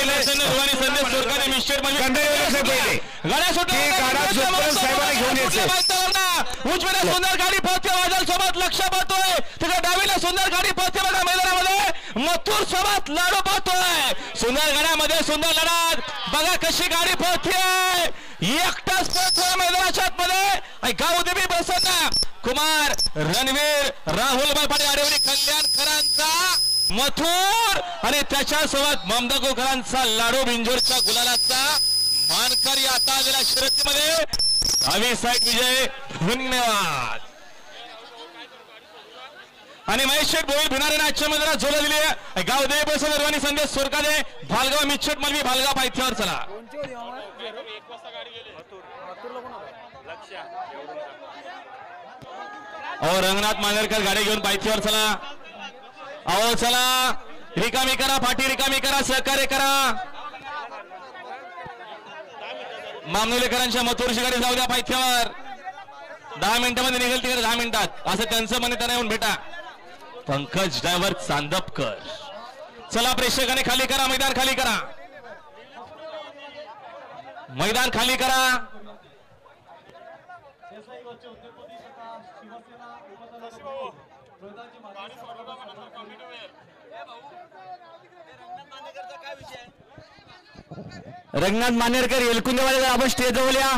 पहिले संदेश सुरकाने मिस्टर पहिले साहेबांना घेऊन यायचे उजवीला सुंदर गाडी पोहोचते वादळ सोबत लक्ष पाहतोय तिकडे डावीला सुंदर गाडी पोहोचते बघा मैदानामध्ये मथुर सोबत लढू पाहतोय सुंदर गाड्यामध्ये सुंदर लढत बघा कशी गाडी पोहोचते एकटाच पोहोचतोय मैदानाच्या आतमध्ये गावदेवी प्रसन्न कुमार रणवीर राहुल पाटील आरेवली कल्याणकरांचा मथुर आणि त्याच्यासोबत ममदागोकरांचा लाडू बिंजोरच्या गुलालाचा मानकरी आता आलेल्या शर्यतीमध्ये 10वी साईड विजय धन्यवाद आणि महेश शेठ बोईल भिनारे आजच्या मैदानात झोला दिली आहे गावदेवी प्रसन्न निर्वाणी संदेश सुरकाने भालगाव मिच्छेट मलवी भालगाव पायथ्यावर चला अहो रंगनाथ मांजरकर गाडी घेऊन पायथ्यावर चला अहो चला रिकामी करा फाटी रिकामी करा सहकार्य करा मामनुलेकरांच्या मथुरची गाडी जाऊ द्या पायथ्यावर 10 मिनिटांमध्ये निघेल तिकडे 10 मिनिटात असं त्यांचं म्हणे त्यांना येऊन भेटा पंकज ड्रायव्हर चांदपकर चला प्रेक्षकाने खाली करा मैदान खाली करा मैदान खाली करा रंगनाथ मानेरकर येलकुंदेवाले आपण स्टेज जवळ या